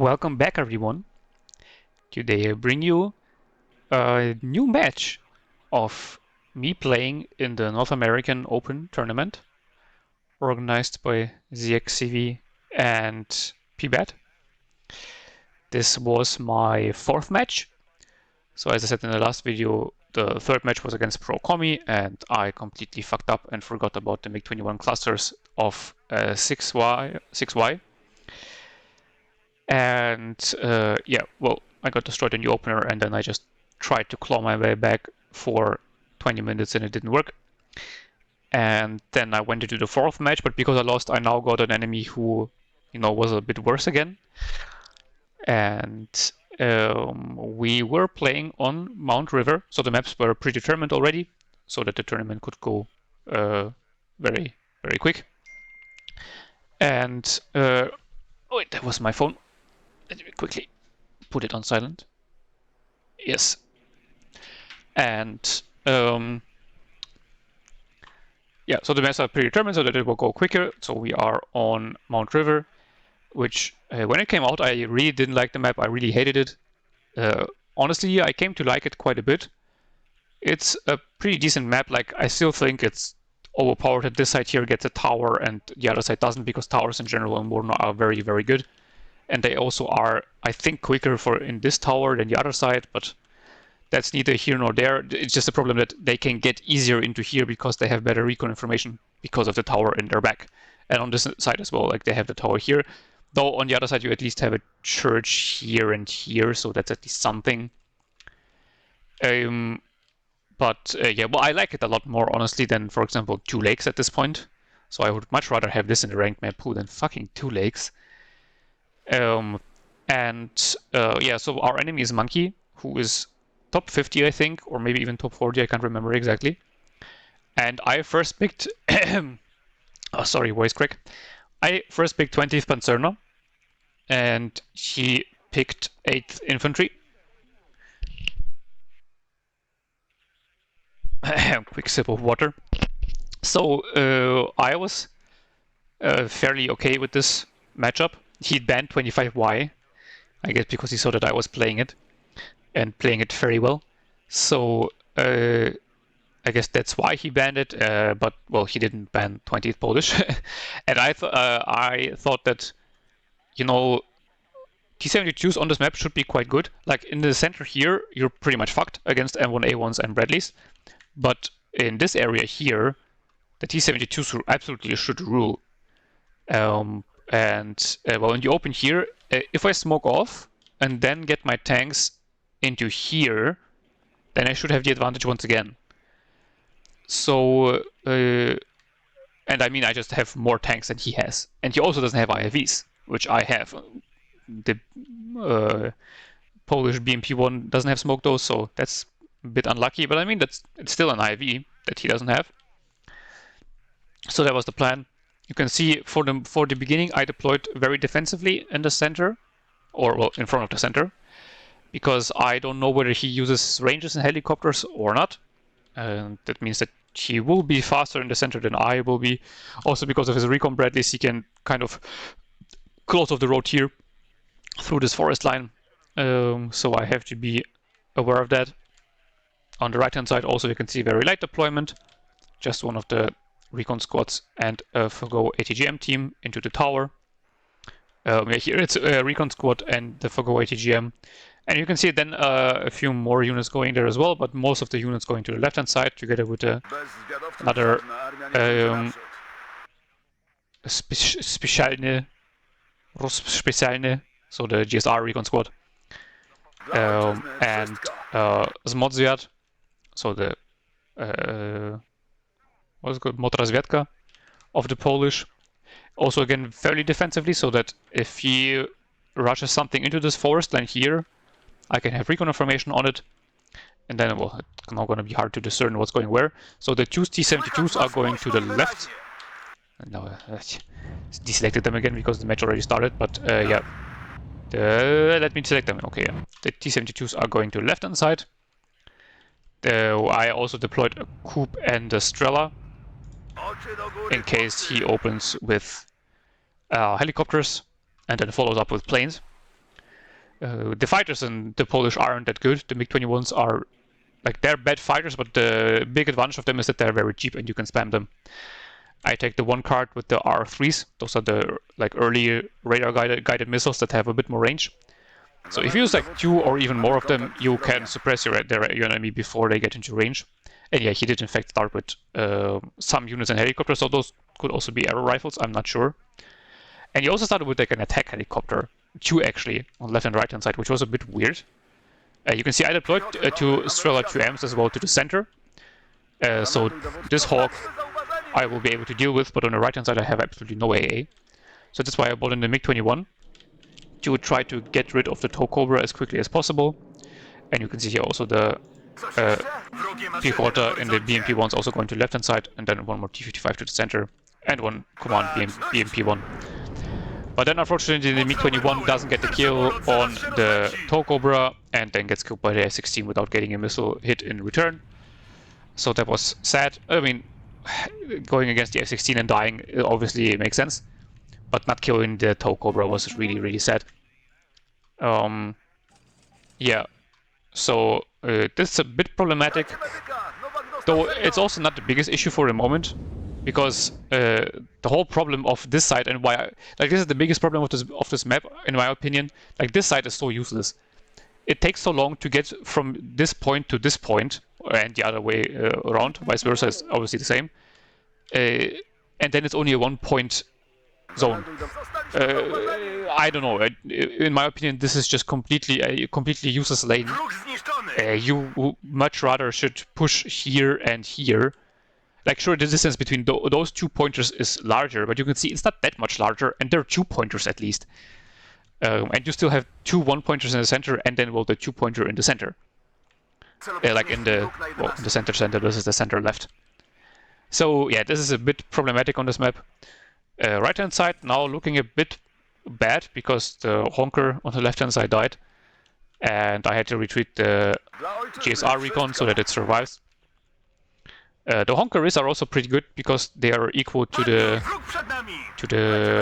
Welcome back, everyone. Today I bring you a new match of me playing in the North American Open tournament organized by ZXCV and PBatt. This was my fourth match. So as I said in the last video, the third match was against Pro Commie and I completely fucked up and forgot about the MiG-21 clusters of 6Y. And yeah, well, I got destroyed in the opener, and then I just tried to claw my way back for 20 minutes and it didn't work. And then I went into the fourth match, but because I lost, I now got an enemy who, was a bit worse again. And we were playing on Mount River, so the maps were predetermined already, so that the tournament could go very, very quick. And wait, that was my phone. Let me quickly put it on silent. Yes. And yeah, so the maps are predetermined so that it will go quicker. So we are on Mount River, which when it came out, I really didn't like the map. I really hated it. Honestly, I came to like it quite a bit. It's a pretty decent map. Like, I still think it's overpowered that this side here gets a tower and the other side doesn't, because towers in general in WARNO are very, very good. And they also are, I think, quicker in this tower than the other side, but that's neither here nor there. It's just a problem that they can get easier into here because they have better recon information because of the tower in their back. And on this side as well, like, they have the tower here. Though on the other side you at least have a church here and here, so that's at least something. But yeah, well, I like it a lot more, honestly, than, for example, Two Lakes at this point. So I would much rather have this in the ranked map pool than fucking Two Lakes. Yeah, so our enemy is Monkey, who is top 50, I think, or maybe even top 40, I can't remember exactly. And I first picked... oh, sorry, voice crack. I first picked 20th Pancerna, and he picked 8th Infantry. Quick sip of water. So I was fairly okay with this matchup. He banned 25Y, I guess because he saw that I was playing it, and playing it very well. So I guess that's why he banned it, but, well, he didn't ban 20th Polish. And I thought that, T-72s on this map should be quite good. Like, in the center here, you're pretty much fucked against M1A1s and Bradleys. But in this area here, the T-72s absolutely should rule. Well, in the open here, if I smoke off and then get my tanks into here, then I should have the advantage once again. So, and I mean, I just have more tanks than he has. And he also doesn't have IFVs, which I have. The Polish BMP-1 doesn't have smoke though, so that's a bit unlucky. But I mean, it's still an IV that he doesn't have. So that was the plan. You can see for the beginning, I deployed very defensively in the center, or, well, in front of the center, because I don't know whether he uses ranges and helicopters or not. And that means that he will be faster in the center than I will be. Also, because of his recon Bradleys, he can kind of close off the road here through this forest line. So I have to be aware of that. On the right-hand side, also, you can see very light deployment. Just one of the recon squads and a Forgo ATGM team into the tower. Yeah, here it's a recon squad and the Forgo ATGM. And you can see then a few more units going there as well, but most of the units going to the left-hand side together with another Specjalny, so the GSR recon squad. And Zmodziat, so the what's it called? Motorazwiadka of the Polish. Also, again, fairly defensively, so that if he rushes something into this forest line here, I can have recon information on it. And then, well, it's now going to be hard to discern what's going where. So the two T-72s are going to the left. No, deselected them again because the match already started, but yeah. Let me select them. Okay, yeah. The T-72s are going to the left-hand side. I also deployed a Coop and a Strela in case he opens with helicopters and then follows up with planes. The fighters in the Polish aren't that good. The MiG-21s are, like, they're bad fighters, but the big advantage of them is that they're very cheap and you can spam them. I take the one card with the R3s. Those are the like early radar guided missiles that have a bit more range. So if you use like 2 or even more of them, you can suppress your enemy before they get into range. And yeah, he did in fact start with some units and helicopters, so those could also be arrow rifles, I'm not sure. And he also started with like an attack helicopter, 2 actually, on left and right hand side, which was a bit weird. You can see I deployed 2 Strela 2Ms as well to the center. So this Hawk I will be able to deal with, but on the right hand side I have absolutely no AA. So that's why I bought in the MiG-21 to try to get rid of the tow Cobra as quickly as possible. And you can see here also the P-Quarter and the BMP-1's also going to the left hand side, and then one more T-55 to the center, and one command BMP-1. But then unfortunately the MiG-21 doesn't get the kill on the tow Cobra, and then gets killed by the F-16 without getting a missile hit in return. So that was sad. I mean, going against the F-16 and dying obviously makes sense, but not killing the tow Cobra was really, really sad. Yeah, so this is a bit problematic, though it's also not the biggest issue for the moment, because the whole problem of this side, and why this is the biggest problem of this map in my opinion. Like, this side is so useless. It takes so long to get from this point to this point, and the other way around, vice versa is obviously the same. And then it's only a 1-point zone. I don't know. In my opinion, this is just a completely useless lane. You much rather should push here and here. Like, sure, the distance between those 2 pointers is larger, but you can see it's not that much larger, and there are 2 pointers at least. And you still have 2 1-pointers in the center, and then the 2-pointer in the center. Like in the center. This is the center left. So yeah, this is a bit problematic on this map. Right hand side now looking a bit bad because the honker on the left hand side died, and I had to retreat the GSR recon so that it survives. The honkers are also pretty good because they are equal to the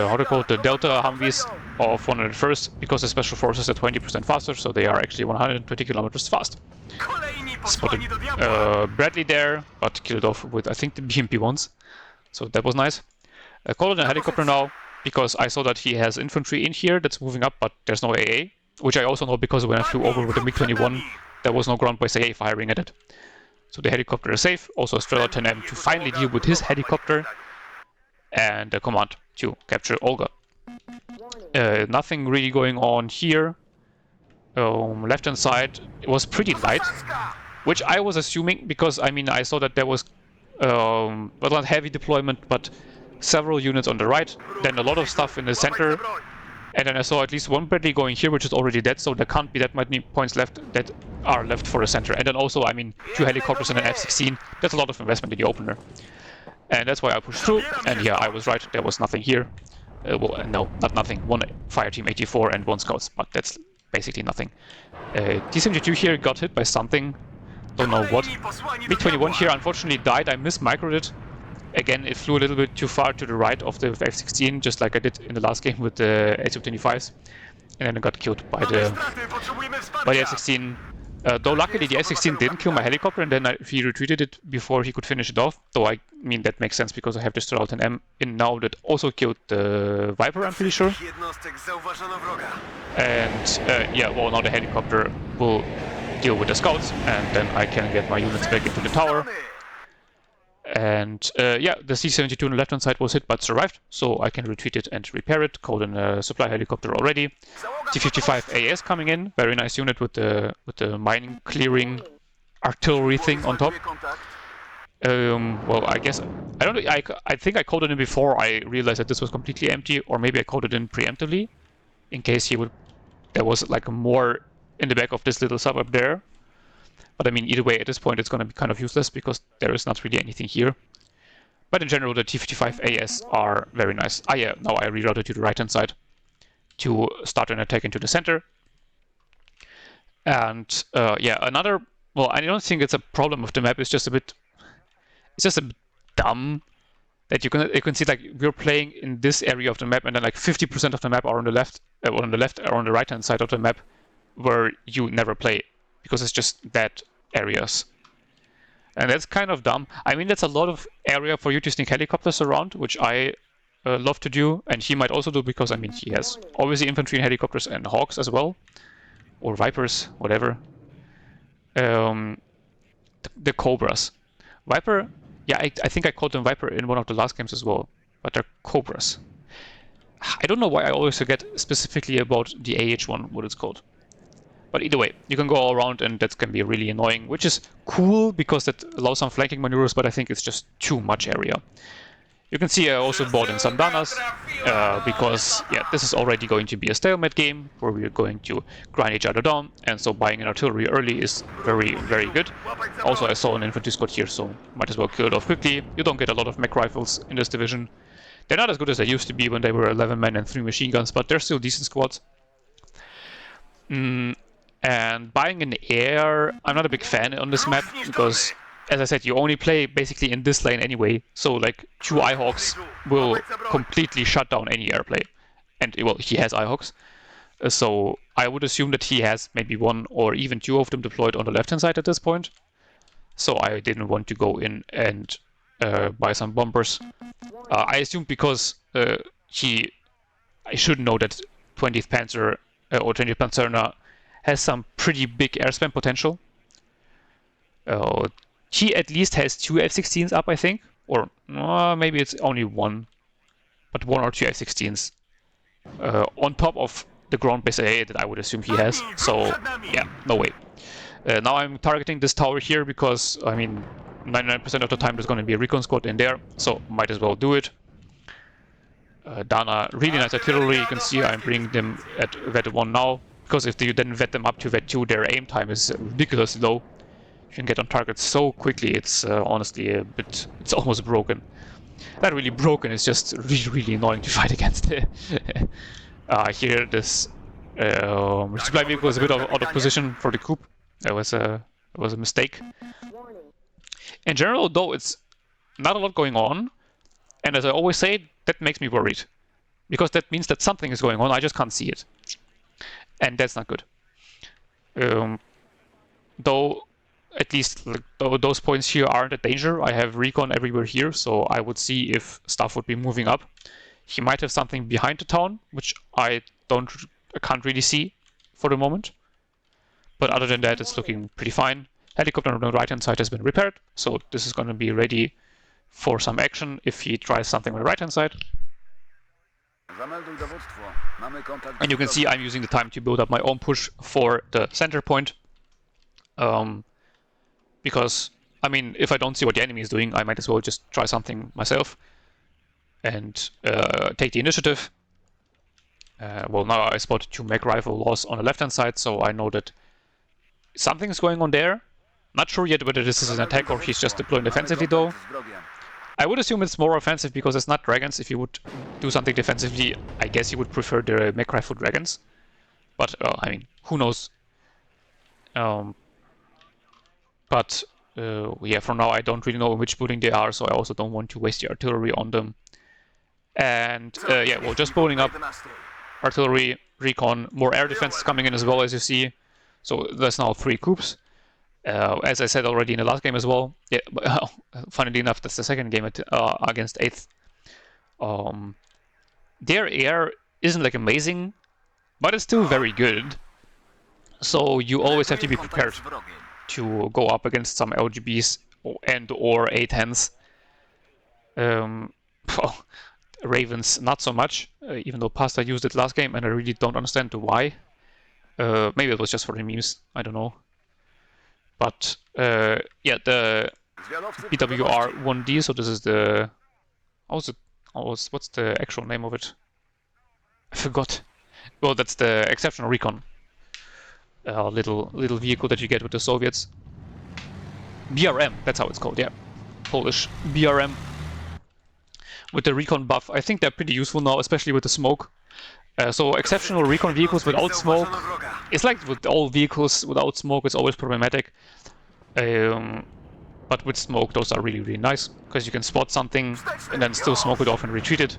how to call it, the Delta Humvees of 101st, because the special forces are 20% faster, so they are actually 120 kilometers fast. Spotted Bradley there, but killed off with I think the BMP-1s, so that was nice. Called in a helicopter now because I saw that he has infantry in here that's moving up, but there's no AA, which I also know because when I flew over with the MiG-21 there was no ground-based AA firing at it. So the helicopter is safe. Also Strela 10M to finally deal with his helicopter, and the command to capture Olga. Nothing really going on here. Left hand side it was pretty light, which I was assuming because I mean I saw that there was well, not heavy deployment, but several units on the right, then a lot of stuff in the center, and then I saw at least 1 Bradley going here, which is already dead, so there can't be that many points left that are left for the center. And then also, I mean, 2 helicopters and an F-16, that's a lot of investment in the opener. And that's why I pushed through, and yeah, I was right, there was nothing here. Well, no, not nothing. 1 Fireteam 84 and 1 Scouts, but that's basically nothing. T-72 here got hit by something, don't know what. MiG-21 here unfortunately died, I mismicroed it. Again, it flew a little bit too far to the right of the F-16, just like I did in the last game with the A-25s. And then it got killed by the F-16. Though luckily the F-16 didn't kill my helicopter, and then he retreated it before he could finish it off. Though I mean that makes sense because I have the Strela 10M in now that also killed the Viper, I'm pretty sure. And yeah, well, now the helicopter will deal with the scouts, and then I can get my units back into the tower. And yeah, the C-72 on the left hand side was hit but survived, so I can retreat it and repair it. Called in a supply helicopter already. T-55 AS coming in, very nice unit with the mining clearing artillery thing on top. Well, I guess I don't know. I think I called it in before I realized that this was completely empty, or maybe I called it in preemptively, in case he would. There was like more in the back of this little suburb there. But I mean, either way, at this point, it's going to be kind of useless because there is not really anything here. But in general, the T-55 AS are very nice. Ah, yeah, now I rerouted to the right-hand side to start an attack into the center. And yeah, another. Well, I don't think it's a problem of the map. It's just a bit. It's just a bit dumb that you can see like we're playing in this area of the map, and then like 50% of the map are on the left, or on the right-hand side of the map, where you never play, because it's just dead areas. And that's kind of dumb. I mean, that's a lot of area for you to sneak helicopters around, which I love to do, and he might also do, because I mean, he has obviously infantry and helicopters and hawks as well, or vipers, whatever. The cobras. Viper, yeah, I think I called them Viper in one of the last games as well, but they're cobras. I don't know why I always forget specifically about the AH one, what it's called. But either way, you can go all around, and that can be really annoying, which is cool because that allows some flanking maneuvers, but I think it's just too much area. You can see I also bought in some Danas, because yeah, this is already going to be a stalemate game where we're going to grind each other down, and so buying an artillery early is very, very good. Also, I saw an infantry squad here, so might as well kill it off quickly. You don't get a lot of mech rifles in this division. They're not as good as they used to be when they were 11 men and 3 machine guns, but they're still decent squads. And buying in the air, I'm not a big fan on this map, because, as I said, you only play basically in this lane anyway, so like 2 Eyehawks will completely shut down any airplay. And, well, he has Eyehawks, so I would assume that he has maybe 1 or even 2 of them deployed on the left-hand side at this point. So I didn't want to go in and buy some bombers. I assumed because I should know that 20th Panzer or 20th Pancerna has some pretty big airspam potential. He at least has 2 F-16s up, I think. Or maybe it's only 1. But 1 or 2 F-16s. On top of the ground-based AA that I would assume he has. So, yeah, no way. Now I'm targeting this tower here because, I mean, 99% of the time there's going to be a recon squad in there. So, might as well do it. Dana, really nice artillery. You can see I'm bringing them at Vet 1 now. Because if you then vet them up to Vet 2, their aim time is ridiculously low. You can get on target so quickly, it's honestly a bit... it's almost broken. Not really broken, it's just really, really annoying to fight against. Here, this resupply vehicle is a bit out of position for the coup. It was a mistake. In general, though, it's not a lot going on. And as I always say, that makes me worried. Because that means that something is going on, I just can't see it. And that's not good. Though, at least those points here aren't a danger. I have recon everywhere here, so I would see if stuff would be moving up. He might have something behind the town, which I can't really see for the moment. But other than that, it's looking pretty fine. Helicopter on the right-hand side has been repaired, so this is going to be ready for some action if he tries something on the right-hand side. And you can see I'm using the time to build up my own push for the center point. Because, I mean, if I don't see what the enemy is doing, I might as well just try something myself and take the initiative. Well, now I spot 2 mech rifle loss on the left-hand side, so I know that something's going on there. Not sure yet whether this is an attack or he's just deploying defensively, though. I would assume it's more offensive because it's not dragons. If you would do something defensively, I guess you would prefer the mech rifle dragons. But, I mean, who knows? But, yeah, for now I don't really know in which building they are, so I also don't want to waste the artillery on them. And, yeah, well, just building up artillery, recon, more air defense coming in as well, as you see. So there's now 3 coups. As I said already in the last game as well, yeah, funnily enough, that's the second game against 8th. Their air isn't like amazing, but it's still very good. So you always have to be prepared to go up against some LGBs and or A10s. Ravens, not so much, even though Pasta used it last game, and I really don't understand why. Maybe it was just for the memes, I don't know. But, yeah, the PWR-1D, so this is the... what's the actual name of it? I forgot. Well, that's the exceptional recon. Little vehicle that you get with the Soviets. BRM, that's how it's called, yeah. Polish BRM. With the recon buff, I think they're pretty useful now, especially with the smoke. So exceptional recon vehicles without smoke, it's like with all vehicles without smoke, it's always problematic. But with smoke, those are really, really nice, because you can spot something and then still smoke it off and retreat it.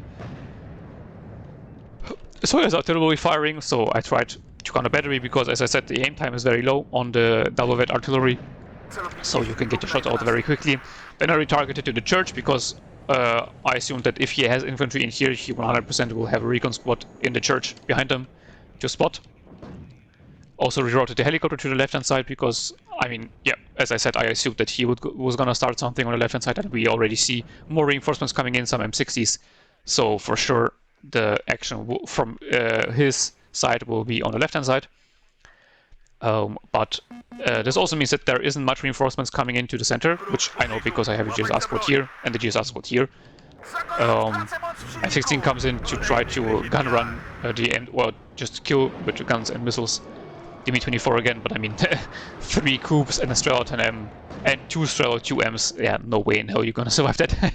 So there's artillery firing, so I tried to counter battery, because as I said, the aim time is very low on the WARNO artillery, so you can get your shots out very quickly. Then I retargeted to the church because I assumed that if he has infantry in here, he 100% will have a recon squad in the church behind him to spot. Also rerouted the helicopter to the left-hand side because, I mean, yeah, as I said, I assumed that he was gonna start something on the left-hand side, and we already see more reinforcements coming in, some M60s. So for sure, the action from his side will be on the left-hand side. But this also means that there isn't much reinforcements coming into the center, which I know because I have a GSR squad here and the GSR squad here. F-16 comes in to try to gun run the end, or just kill with the guns and missiles the Mi-24 again, but I mean, 3 coups and a Strela 10M and 2 Strela 2Ms, yeah, no way in hell you're gonna survive that.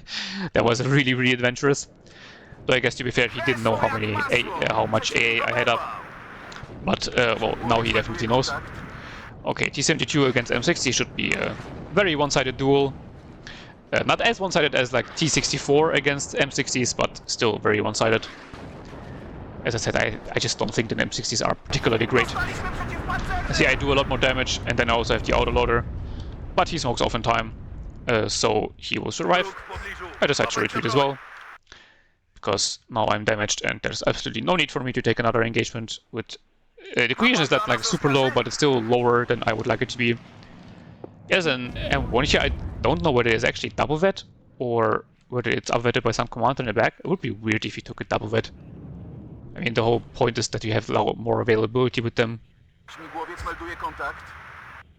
That was really, really adventurous. Though I guess to be fair, he didn't know how much AA I had up. But, well, now he definitely knows. Okay, T-72 against M60 should be a very one-sided duel. Not as one-sided as like T-64 against M60s, but still very one-sided. As I said, I just don't think the M60s are particularly great. See, I do a lot more damage, and then I also have the autoloader. But he smokes off in time, so he will survive. I decide to retreat as well, because now I'm damaged and there's absolutely no need for me to take another engagement with... the cohesion is that like super low, but it's still lower than I would like it to be. As an M1 here, I don't know whether it's actually double vet or whether it's upvetted by some commander in the back. It would be weird if you took a double vet. I mean, the whole point is that you have a lot more availability with them.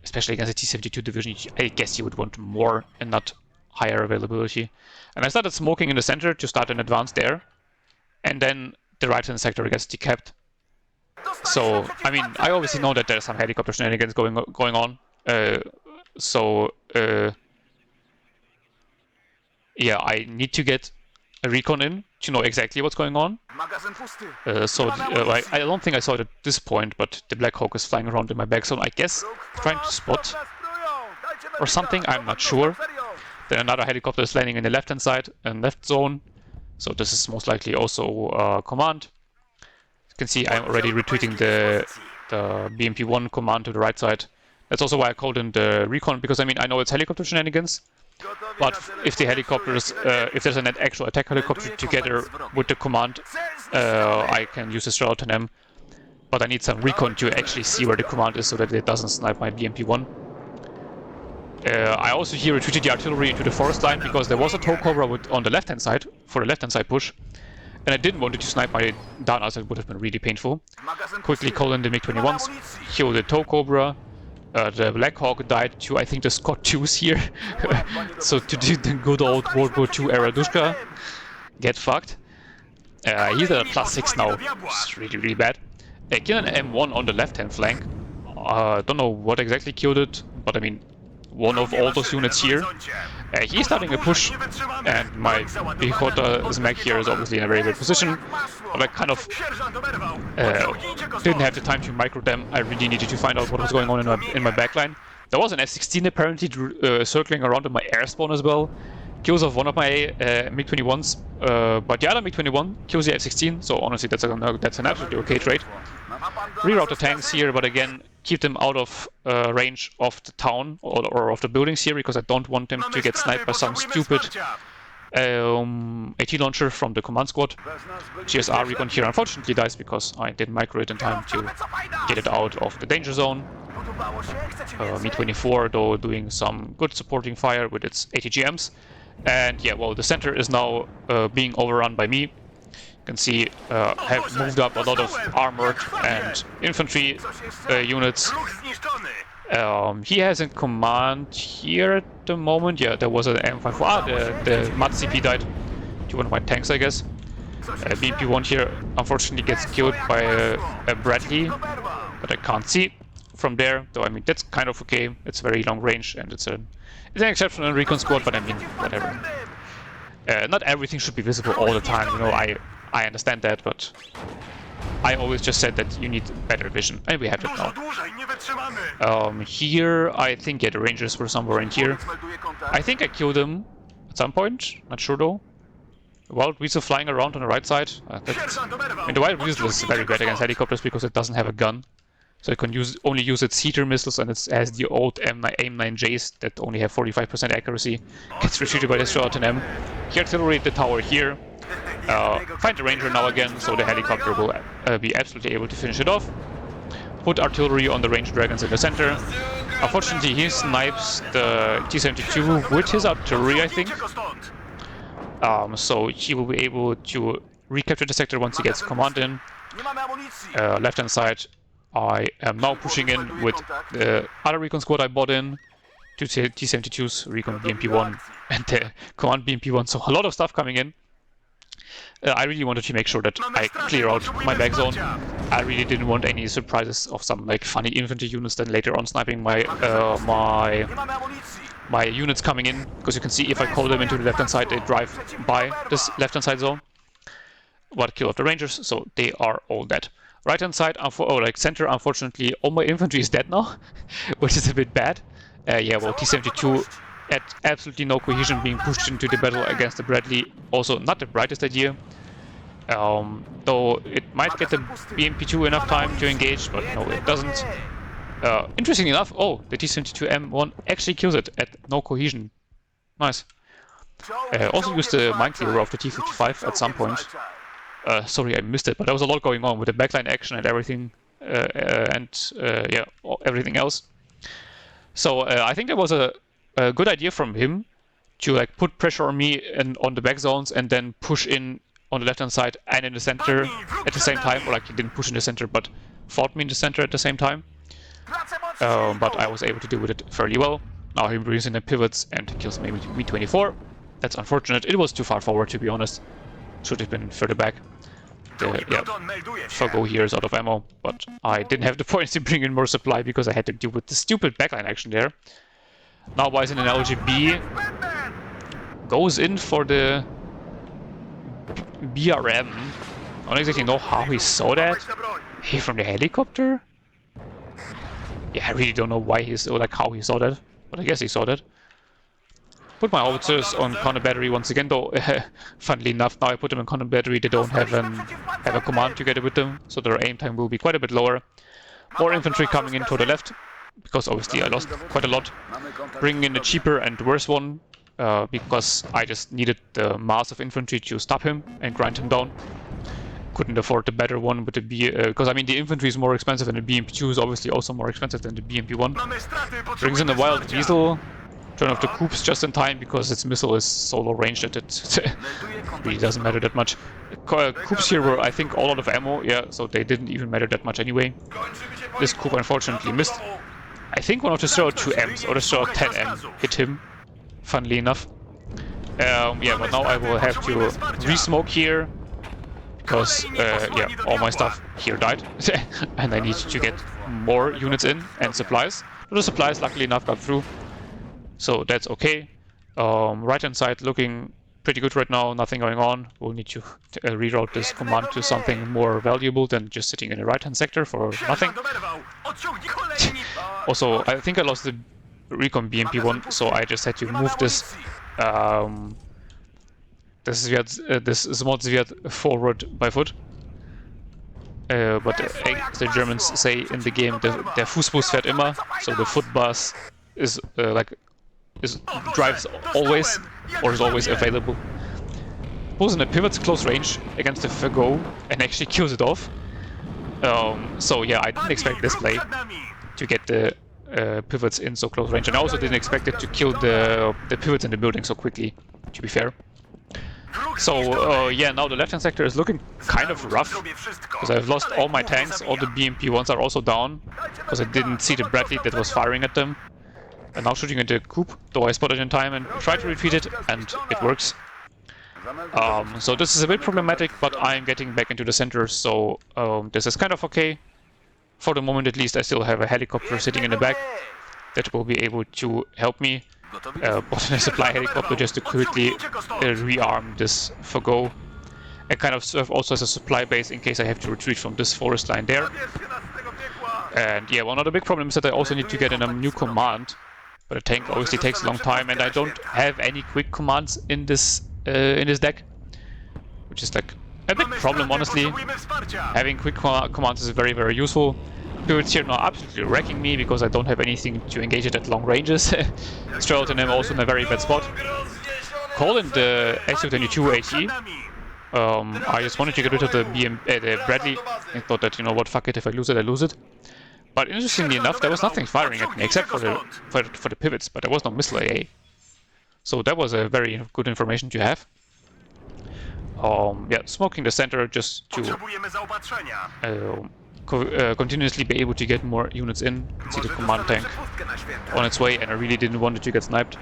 Especially against the T-72 division, I guess you would want more and not higher availability. And I started smoking in the center to start an advance there. And then the right-hand sector gets decapped. So, I mean, I obviously know that there's some helicopter shenanigans going on. Yeah, I need to get a recon in to know exactly what's going on. I don't think I saw it at this point, but the Black Hawk is flying around in my back zone, I guess, trying to spot or something, I'm not sure. Then another helicopter is landing in the left-hand side and left zone, so this is most likely also command. You can see I'm already retweeting the BMP-1 command to the right side. That's also why I called in the recon, because I mean, I know it's helicopter shenanigans, but if the helicopters, if there's an actual attack helicopter together with the command, I can use the Strela 10M, but I need some recon to actually see where the command is so that it doesn't snipe my BMP-1. I also here retreated the artillery into the forest line because there was a tow cobra on the left-hand side, for the left-hand side push, and I didn't want it to snipe my Danas, it would have been really painful. Quickly call in the MiG-21s, kill the tow cobra. The Black Hawk died to, I think, the Scott 2s here. So to do the good old World War II era Dushka, get fucked. He's at a +6 now, it's really, really bad. Kill an M1 on the left-hand flank. Don't know what exactly killed it, but I mean, one of all those units here. He's starting a push, and my Pechota Zmech here is obviously in a very good position. But I kind of didn't have the time to micro them. I really needed to find out what was going on in my backline. There was an F-16 apparently circling around in my air spawn as well. Kills off one of my MiG-21s, but the other MiG-21 kills the F-16, so honestly that's an absolutely okay trade. Reroute the tanks here, but again, keep them out of range of the town or of the buildings here, because I don't want them to get sniped by some stupid AT launcher from the command squad. GSR recon here unfortunately dies because I didn't micro it in time to get it out of the danger zone. Mi-24 though doing some good supporting fire with its ATGMs. And yeah, well, the center is now being overrun by me. You can see have moved up a lot of armored and infantry units. He has in command here at the moment. Yeah, there was an M54. The MUD CP died to one of my tanks, I guess. BMP-1 here unfortunately gets killed by a Bradley, but I can't see from there. Though I mean that's kind of okay. It's very long range and it's an exceptional recon squad. But I mean whatever. Not everything should be visible all the time. You know, I understand that, but I always just said that you need better vision, and we have it now. Here, I think, yeah, the Rangers were somewhere in here. I think I killed them at some point, not sure though. Wild Weasel flying around on the right side. I mean, the Wild Weasel is very bad against helicopters because it doesn't have a gun. So it can only use its heater missiles, and it has the old AIM-9Js that only have 45% accuracy. Gets retreated by the shot in M. He artillery the tower here. Find the ranger now again, so the helicopter will be absolutely able to finish it off. Put artillery on the ranger dragons in the center. Unfortunately, he snipes the T-72 with his artillery, I think. So he will be able to recapture the sector once he gets command in. Left hand side, I am now pushing in with the other recon squad I bought in. Two T-72s, recon BMP-1 and the command BMP-1, so a lot of stuff coming in. I really wanted to make sure that I clear out my back zone. I really didn't want any surprises of some like funny infantry units then later on sniping my my units coming in, because you can see if I call them into the left hand side, they drive by this left hand side zone. What kill off the rangers, so they are all dead. Right hand side, like center, unfortunately, all my infantry is dead now, which is a bit bad. Yeah, well, T-72 had absolutely no cohesion being pushed into the battle against the Bradley. Also, not the brightest idea. Though it might get the BMP-2 enough time to engage, but no, it doesn't. Interestingly enough, oh, the T-72M1 actually kills it at no cohesion. Nice. Also used the mine clearer of the T-55 at some point. Sorry, I missed it, but there was a lot going on with the backline action and everything, yeah, everything else. So I think that was a good idea from him to like put pressure on me and on the back zones, and then push in on the left hand side and in the center at the same time. Or like he didn't push in the center, but fought me in the center at the same time. But I was able to deal with it fairly well. Now he brings in the pivots and kills me with Me-24. That's unfortunate. It was too far forward, to be honest. Should have been further back. Yeah, Fargo here is out of ammo, but I didn't have the points to bring in more supply because I had to deal with the stupid backline action there. Now Wise in an LGB goes in for the BRM. I don't exactly know how he saw that. Hey, from the helicopter? Yeah, I really don't know why he saw, like how he saw that, but I guess he saw that. Put my officers on counter battery once again, though. Funnily enough, now I put them in counter battery, they don't have a command together with them, so their aim time will be quite a bit lower. More infantry coming in to the left, because obviously I lost quite a lot. Bringing in a cheaper and worse one, because I just needed the mass of infantry to stop him and grind him down. Couldn't afford the better one with the because I mean the infantry is more expensive and the BMP-2 is obviously also more expensive than the BMP-1. Brings in a wild diesel. Turn off the coops just in time because its missile is so low range that it really doesn't matter that much. Coops here were, I think, all out of ammo, yeah, so they didn't even matter that much anyway. This coup unfortunately missed. I think one of the 02Ms or the 10M hit him, funnily enough. Yeah, but now I will have to re-smoke here because, yeah, all my stuff here died and I need to get more units in and supplies. But the supplies, luckily enough, got through. So that's okay. Right hand side looking pretty good right now, nothing going on. We'll need to reroute this command to something more valuable than just sitting in the right hand sector for nothing. Also, I think I lost the recon BMP-1, so I just had to move this this small Zviad forward by foot. But as the Germans say in the game, der Fußbus fährt immer, so the foot bus is drives always, or is always available. Pulls in a pivot close range against the Fargo and actually kills it off. So yeah, I didn't expect this play to get the pivots in so close range, and I also didn't expect it to kill the pivots in the building so quickly, to be fair. So yeah, now the left-hand sector is looking kind of rough, because I've lost all my tanks. All the BMP-1s are also down, because I didn't see the Bradley that was firing at them. And now shooting at the coup, though I spotted in time and tried to retreat it, and it works. So this is a bit problematic, but I'm getting back into the center, so this is kind of okay. For the moment at least, I still have a helicopter sitting in the back that will be able to help me. Bought in a supply helicopter just to quickly rearm this Fargo and kind of serve also as a supply base in case I have to retreat from this forest line there. And yeah, one of the big problems is that I also need to get in a new command. But the tank obviously takes a long time, and I don't have any quick commands in this deck, which is like a big problem, honestly. Having quick commands is very, very useful. Pivots here now absolutely wrecking me because I don't have anything to engage it at long ranges. Strelton am also in a very bad spot. Calling the SU-22 AT. I just wanted to get rid of the the Bradley and thought that, you know what, fuck it, if I lose it, I lose it. But interestingly enough, there was nothing firing at me except for the pivots, but there was no missile AA. So that was a very good information to have. Yeah, smoking the center just to continuously be able to get more units in. You can see the command tank on its way, and I really didn't want it to get sniped.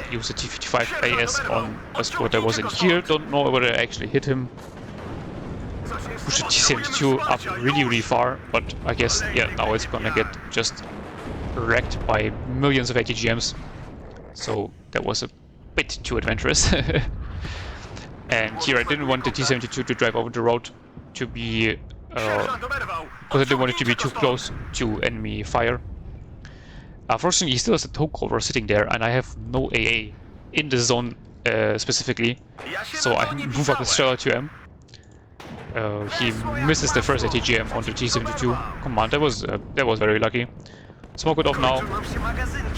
Use the T-55 AS on a squad that was in here. Don't know whether I actually hit him. Push the T-72 up really far, but I guess, yeah, now it's gonna get just wrecked by millions of ATGMs. So that was a bit too adventurous. And here I didn't want the T-72 to drive over the road to be because I didn't want it to be too close to enemy fire. Fortunately, he still has a tow cover sitting there, and I have no AA in the zone specifically, so I move up the Strela to him. He misses the first ATGM on the T-72 command. That was very lucky. Smoke it off now,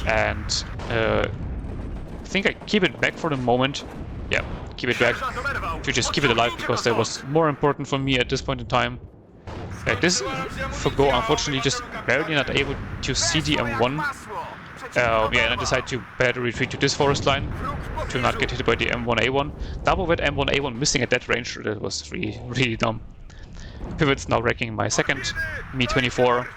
and I think I keep it back for the moment. Yeah, keep it back to just keep it alive because that was more important for me at this point in time. This Forgo, unfortunately, just barely not able to see the M1. Yeah, and I decided to better retreat to this forest line to not get hit by the M1A1. Double with M1A1 missing at that range, that was really dumb. Pivots now wrecking my second Mi-24.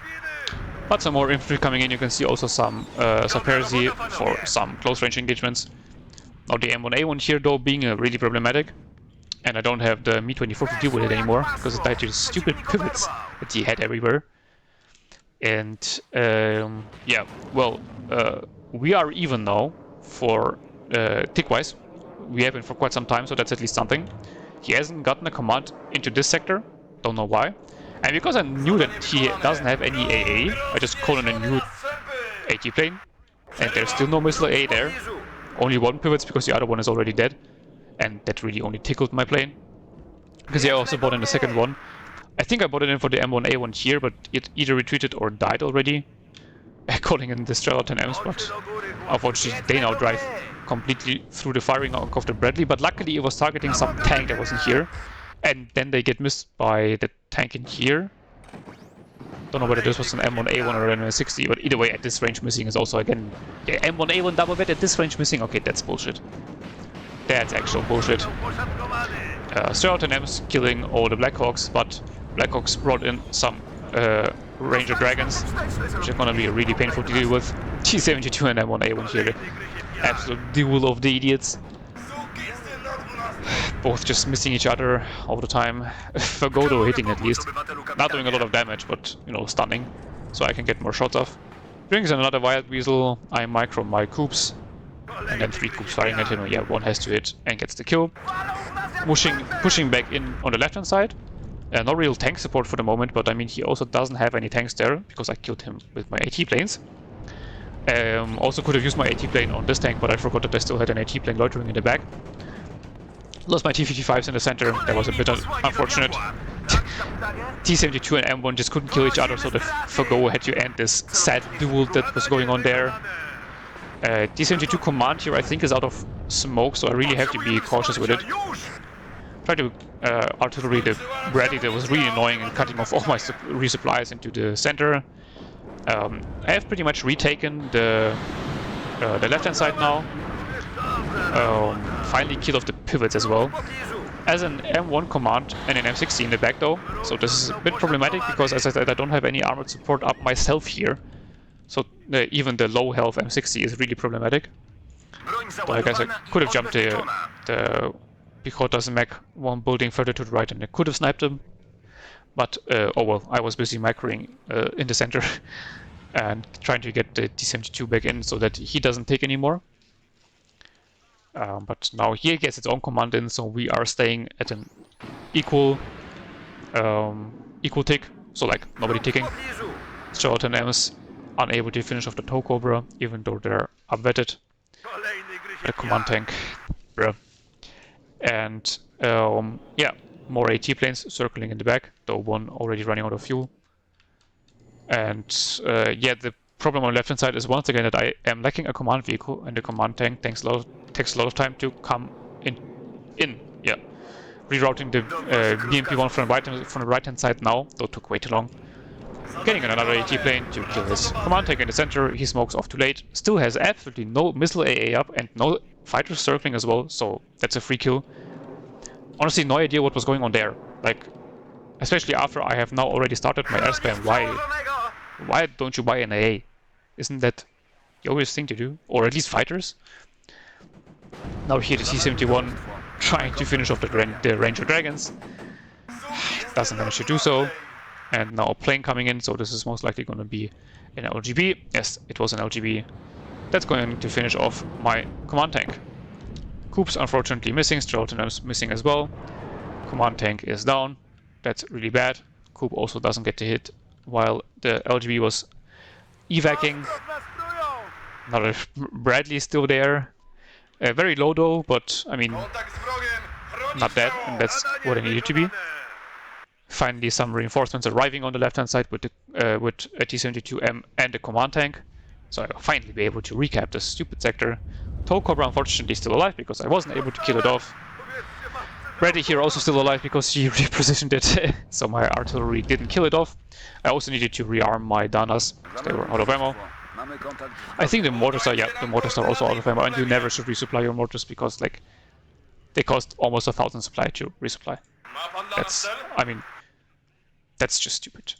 But some more infantry coming in. You can see also some Saperzi for some close range engagements. Now the M1A1 here though being really problematic. And I don't have the Mi-24 to deal with it anymore, because it died to the stupid pivots that he had everywhere. And yeah, well, we are even now for tick-wise. We have been for quite some time, so that's at least something. He hasn't gotten a command into this sector, don't know why. And because I knew that he doesn't have any AA, I just called in a new AT plane. And there's still no missile AA there. Only one pivots because the other one is already dead. And that really only tickled my plane. Because I also bought in the second one. I think I bought it in for the M1A1 here, but it either retreated or died already. Calling in the Strela 10Ms, but unfortunately they now drive completely through the firing of the Bradley. But luckily it was targeting some tank that wasn't here. And then they get missed by the tank in here. Don't know whether this was an M1A1 or an M60, but either way, at this range missing is also again... Yeah, M1A1 double vet at this range missing? Okay, that's bullshit. That's actual bullshit. Strela 10Ms killing all the Blackhawks, but Blackhawks brought in some Ranger Dragons, which are gonna be really painful to deal with. T-72 and M1A1 here. Absolute duel of the idiots. Both just missing each other all the time. Fagodo hitting at least. Not doing a lot of damage, but, you know, stunning. So I can get more shots off. Brings in another Wild Weasel. I micro my coops. And then 3 coops firing at him. Yeah, 1 has to hit and gets the kill. Pushing back in on the left-hand side. No real tank support for the moment, but I mean, he also doesn't have any tanks there, because I killed him with my AT planes. Also could have used my AT plane on this tank, but I forgot that I still had an AT plane loitering in the back. Lost my T-55s in the center. That was a bit unfortunate. T-72 and M1 just couldn't kill each other, so the Forgo had to end this sad duel that was going on there. T-72 command here I think is out of smoke, so I really have to be cautious with it. Try to artillery the Bradley that was really annoying and cutting off all my resupplies into the center. I have pretty much retaken the left-hand side now. Finally killed off the pivots as well. As an M1 command and an M60 in the back though, so this is a bit problematic because as I said I don't have any armored support up myself here. So even the low health M60 is really problematic. So I guess I could have jumped the Pichota's mech one building further to the right and I could have sniped him. But oh well, I was busy microing in the center and trying to get the T-72 back in so that he doesn't take anymore. But now he gets its own command in, so we are staying at an equal tick, so like nobody ticking. Strela 10Ms unable to finish off the tow cobra, even though they're upvetted. The command tank, bruh. And yeah, more AT planes circling in the back, though one already running out of fuel. And yeah, the problem on the left-hand side is once again that I am lacking a command vehicle, and the command tank takes a lot of time to come in. Yeah, rerouting the BMP-1 from the right-hand side now, though took way too long. Getting another AT plane to kill his command tank in the center. He smokes off too late. Still has absolutely no missile AA up and no fighters circling as well, so that's a free kill. Honestly, no idea what was going on there. Like, especially after I have now already started my air spam. Why don't you buy an AA? Isn't that the obvious thing to do? Or at least fighters? Now here the T-71 trying to finish off the Ranger Dragons. Doesn't manage to do so. And now a plane coming in, so this is most likely going to be an LGB. Yes, it was an LGB. That's going to finish off my command tank. Coops unfortunately missing, Strelton's missing as well. Command tank is down. That's really bad. Coop also doesn't get to hit while the LGB was evacing. Another Bradley still there. Very low though, but I mean, not bad, and that's what it needed to be. Finally, some reinforcements arriving on the left-hand side with a T-72M and a command tank. So I'll finally be able to recap this stupid sector. Tow Cobra unfortunately still alive because I wasn't able to kill it off. Bradley here also still alive because he repositioned it, so my artillery didn't kill it off. I also needed to rearm my Danas, they were out of ammo. I think the mortars are also out of ammo, and you never should resupply your mortars because, like, they cost almost 1,000 supply to resupply. That's just stupid.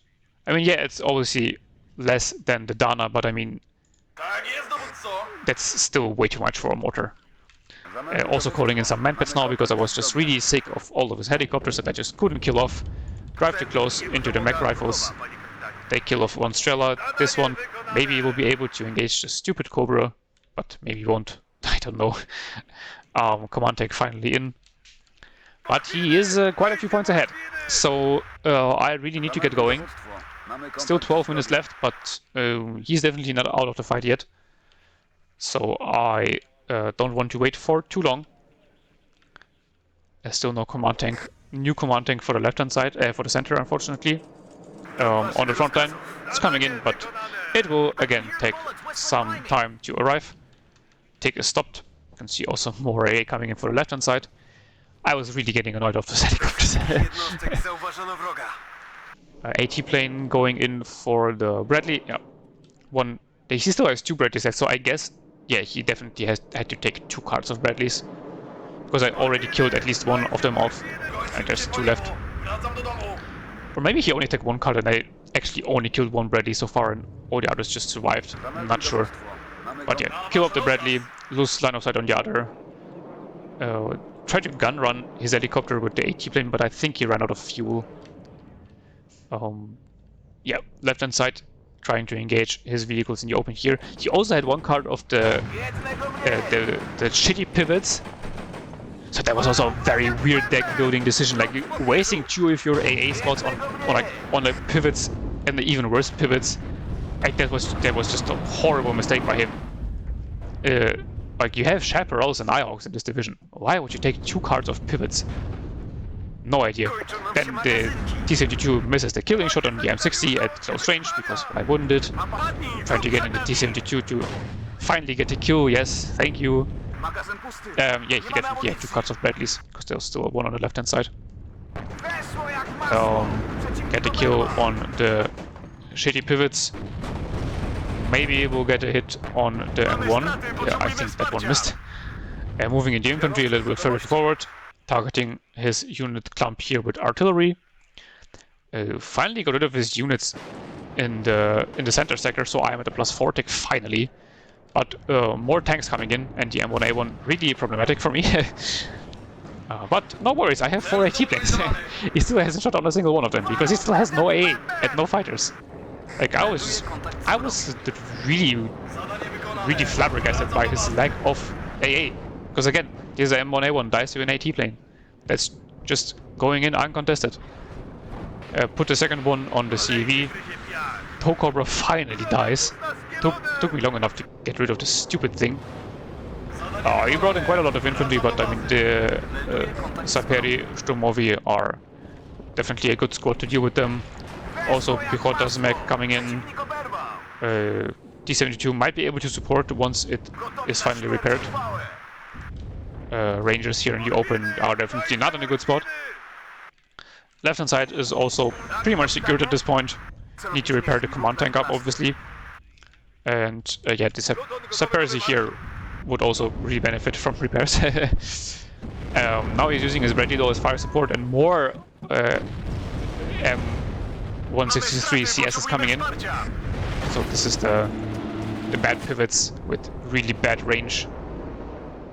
I mean, yeah, it's obviously less than the Dana, but I mean, that's still way too much for a mortar. Also calling in some manpads now because I was just really sick of all of his helicopters that I just couldn't kill off. Drive too close into the mech rifles. They kill off one Strela. This one maybe will be able to engage the stupid Cobra, but maybe won't. I don't know. Command tank finally in. But he is quite a few points ahead. So I really need to get going. Still 12 minutes left, but he's definitely not out of the fight yet. So I don't want to wait for too long. There's still no command tank. New command tank for the left-hand side, for the center, unfortunately. On the front line, it's coming in, but it will again take some time to arrive. Take is stopped. You can see also more AA coming in for the left-hand side. I was really getting annoyed of those helicopters. AT plane going in for the Bradley. Yeah, one. He still has 2 Bradleys left, so I guess, yeah, he definitely had to take 2 cards of Bradleys because I already killed at least one of them off, and there's 2 left. Or maybe he only took 1 card and I actually only killed 1 Bradley so far, and all the others just survived. I'm not sure, but yeah, kill off the Bradley, lose line of sight on the other. Try to gun run his helicopter with the AT plane, but I think he ran out of fuel. Yeah, left hand side trying to engage his vehicles in the open here. He also had 1 card of the shitty pivots. So that was also a very weird deck building decision, like wasting 2 of your AA spots on the pivots and the even worse pivots. Like that was just a horrible mistake by him. Like, you have Chaparrals and Nighthawks in this division. Why would you take 2 cards of pivots? No idea. Then the T-72 misses the killing shot on the M60 at close range, because why wouldn't it? Trying to get in the T-72 to finally get a kill, yes, thank you. Yeah, he definitely had 2 cards of Bradleys, because there's still 1 on the left-hand side. Get a kill on the shitty pivots. Maybe we'll get a hit on the M1. Yeah, I think that one missed. Moving in the infantry a little bit further forward, targeting his unit clump here with artillery. Finally got rid of his units in the center sector, so I am at a +4 tick finally. But more tanks coming in, and the M1A1 really problematic for me. But no worries, I have 4 AT planes. He still hasn't shot on a single one of them because he still has no AA and no fighters. Like, I was really flabbergasted by his lack of AA. Because again, his M1A1 dies to an AT plane. That's just going in uncontested. Put the second one on the CEV. Tow Cobra finally dies. Took me long enough to get rid of this stupid thing. He brought in quite a lot of infantry, but I mean the Saperi Sturmovi are definitely a good squad to deal with them. Also, Pichota's mech coming in. T-72 might be able to support once it is finally repaired. Rangers here in the open are definitely not in a good spot. Left hand side is also pretty much secured at this point. Need to repair the command tank up, obviously. And yeah, the Saperzi here would also really benefit from repairs. Now he's using his Bredido as fire support, and more M163 CS is coming in. So this is the bad pivots with really bad range.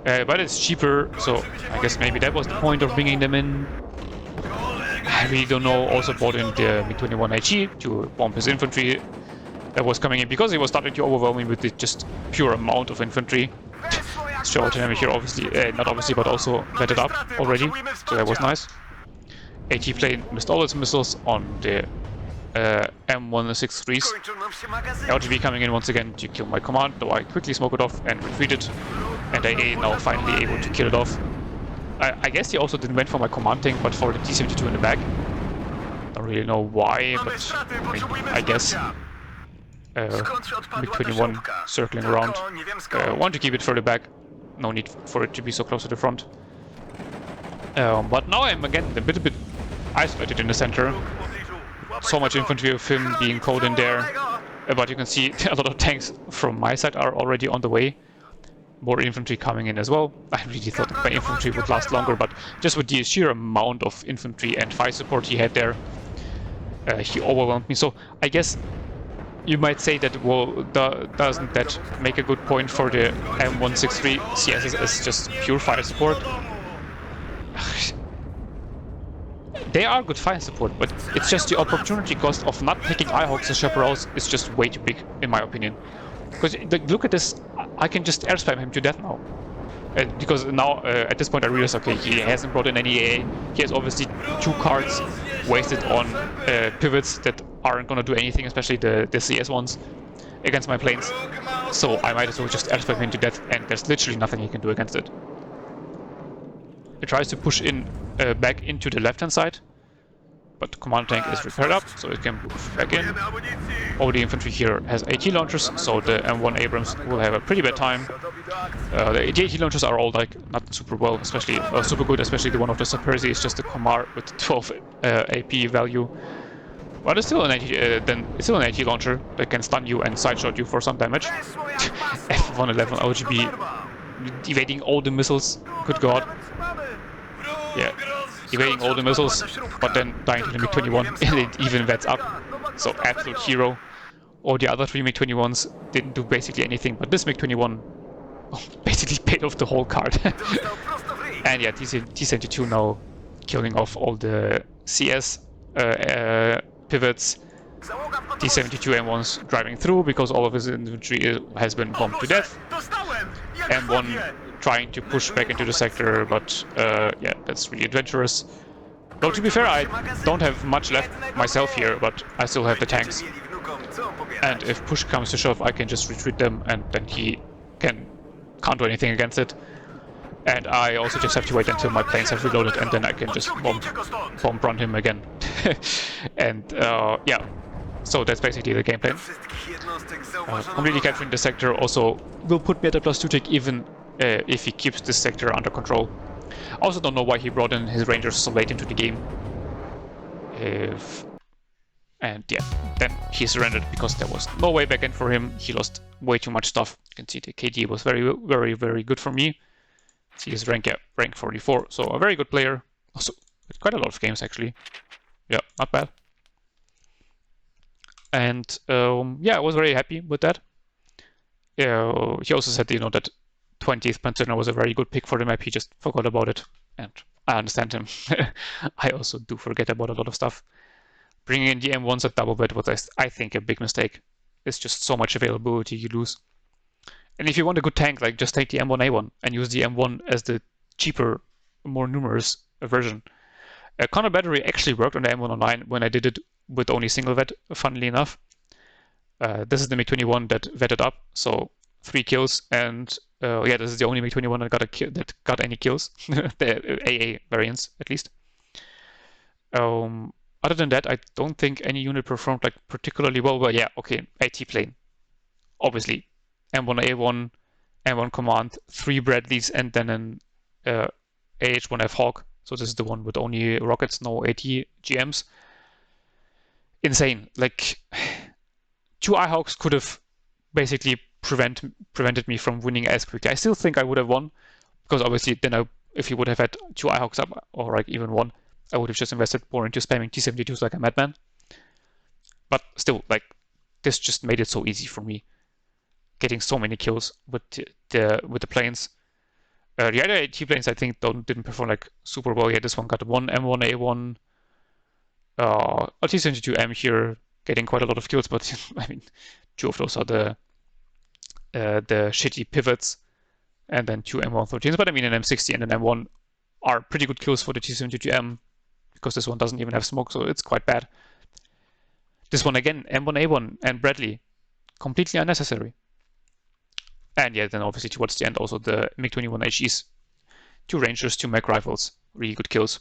But it's cheaper, so I guess maybe that was the point of bringing them in. I really don't know. Also bought in the MiG-21 HE to bomb his infantry that was coming in, because he was starting to overwhelm me with the just pure amount of infantry. Show dynamic here, obviously, not obviously, but also vetted up already, so that was nice. AT plane missed all its missiles on the M163s. LGB coming in once again to kill my command, though I quickly smoke it off and retreated. And AA now finally able to kill it off. I guess he also didn't went for my command tank, but for the T-72 in the back. Don't really know why, but I guess. MiG-21 circling around. Want to keep it further back. No need for it to be so close to the front. But now I'm again a bit isolated in the center. So much infantry of him being caught in there. But you can see a lot of tanks from my side are already on the way. More infantry coming in as well. I really thought that my infantry would last longer, but just with the sheer amount of infantry and fire support he had there, he overwhelmed me. So I guess you might say that, well, doesn't that make a good point for the M163 CS as just pure fire support? They are good fire support, but it's just the opportunity cost of not picking Eyehawks and Chaparrals is just way too big, in my opinion. Because look at this, I can just air spam him to death now. Because now, at this point I realize, okay, he hasn't brought in any AA. He has obviously 2 cards wasted on pivots that aren't gonna do anything, especially the CS ones, against my planes. So I might as well just air spam him to death, and there's literally nothing he can do against it. It tries to push in back into the left-hand side, but the command tank is repaired up, so it can move back in. All the infantry here has AT launchers, so the M1 Abrams will have a pretty bad time. The AT launchers are all like not super well, especially super good, especially the one of the Saperzi is just a Komar with 12 AP value. But it's still an AT launcher that can stun you and sideshot you for some damage. F111 LGB evading all the missiles. Good god. Yeah, evading all the missiles, but then dying to the MiG-21, and it even vets up. So absolute hero. All the other 3 MiG-21s didn't do basically anything, but this MiG-21 basically paid off the whole card. And yeah, T-72 now killing off all the CS pivots. T-72 M1's driving through because all of his infantry has been bombed to death. M1 trying to push back into the sector, but yeah, that's really adventurous. Though to be fair, I don't have much left myself here, but I still have the tanks. And if push comes to shove, I can just retreat them, and then he can't do anything against it. And I also just have to wait until my planes have reloaded, and then I can just bomb run him again. And yeah, so that's basically the game plan. Completely capturing the sector also will put me at a +2 tick even if he keeps this sector under control. I also don't know why he brought in his Rangers so late into the game. And yeah, then he surrendered because there was no way back in for him. He lost way too much stuff. You can see the KD was very good for me. See his rank 44, so a very good player. Also, quite a lot of games actually. Yeah, not bad. And yeah, I was very happy with that. He also said, you know, that 20th Pancerna was a very good pick for the map. He just forgot about it, and I understand him. I also do forget about a lot of stuff. Bringing in the M1s at double bet was, I think, a big mistake. It's just so much availability you lose. And if you want a good tank, like just take the M1A1 and use the M1 as the cheaper, more numerous version. Counter battery actually worked on the M109 when I did it with only single vet, funnily enough. This is the MiG-21 that vetted up, so 3 kills, and yeah, this is the only MiG-21 that got any kills, the AA variants at least. Other than that, I don't think any unit performed like particularly well. But yeah, okay, AT plane, obviously, M1A1, M1 command, 3 Bradleys, and then an AH-1F Hawk. So this is the one with only rockets, no AT GMs. Insane. Like 2 iHawks could have basically prevented me from winning as quickly. I still think I would have won because obviously then if he would have had 2 iHawks up or like even one, I would have just invested more into spamming T-72s like a madman. But still, like this just made it so easy for me, getting so many kills with the planes. The other AT planes I think didn't perform like super well. Yeah, this one got one M1A1, a T-72M here, getting quite a lot of kills, but I mean, 2 of those are the shitty pivots, and then 2 M113s. But I mean, an M60 and an M1 are pretty good kills for the T-72M because this one doesn't even have smoke, so it's quite bad. This one again, M1A1 and Bradley, completely unnecessary. And yeah, then obviously towards the end also the MiG-21 HEs, 2 Rangers, 2 mech rifles, really good kills.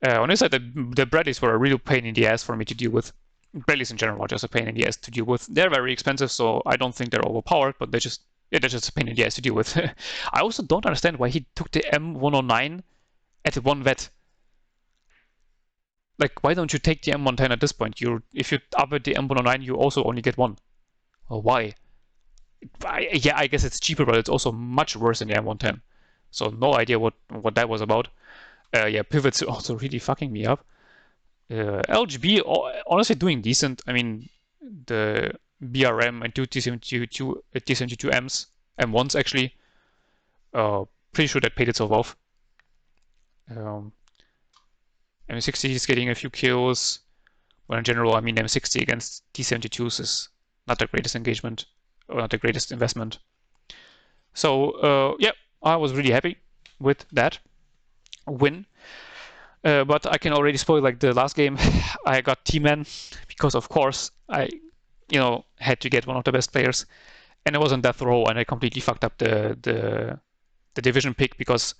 On this side, the Bradleys were a real pain in the ass for me to deal with. Bradleys in general are just a pain in the ass to deal with. They're very expensive, so I don't think they're overpowered, but they're just a pain in the ass to deal with. I also don't understand why he took the M109 at 1 vet. Like, why don't you take the M110 at this point? If you upgrade the M109, you also only get 1. Well, why? Yeah, I guess it's cheaper, but it's also much worse than the M110. So no idea what that was about. Yeah, pivots are also really fucking me up. LGB honestly doing decent. I mean, the BRM and 2 T-72Ms, M1s actually. Pretty sure that paid itself off. M60 is getting a few kills. But in general, I mean, M60 against T-72s is not the greatest engagement or not the greatest investment. So yeah, I was really happy with that win. But I can already spoil like the last game. I got T-Man because of course I, had to get one of the best players, and it was on death row, and I completely fucked up the division pick because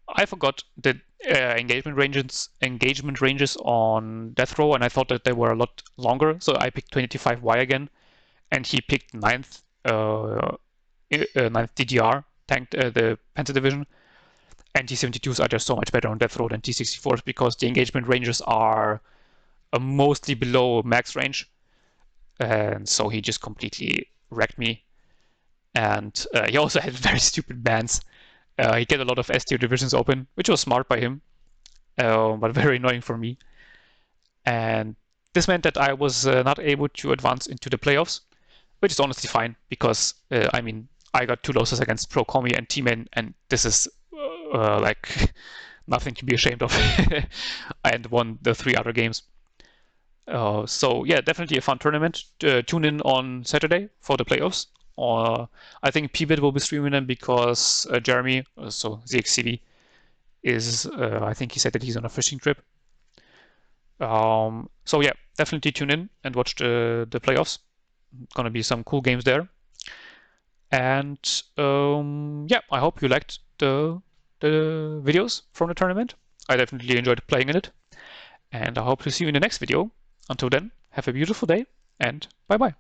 I forgot the engagement ranges on death row, and I thought that they were a lot longer. So I picked 25Y again, and he picked 9th 9th DDR, tanked the Panzer division. And T-72s are just so much better on death row than T-64s because the engagement ranges are mostly below max range. And so he just completely wrecked me. And he also had very stupid bans. He get a lot of S-tier divisions open, which was smart by him, but very annoying for me. And this meant that I was not able to advance into the playoffs, which is honestly fine because, I mean, I got 2 losses against Pro Commie and T-Man, and this is like nothing to be ashamed of. And won the 3 other games. So yeah, definitely a fun tournament. Tune in on Saturday for the playoffs. I think PBatt will be streaming them because Jeremy, so ZXCV, is I think he said that he's on a fishing trip. So yeah, definitely tune in and watch the playoffs. Gonna be some cool games there. And yeah, I hope you liked the videos from the tournament. I definitely enjoyed playing in it. And I hope to see you in the next video. Until then, have a beautiful day and bye bye.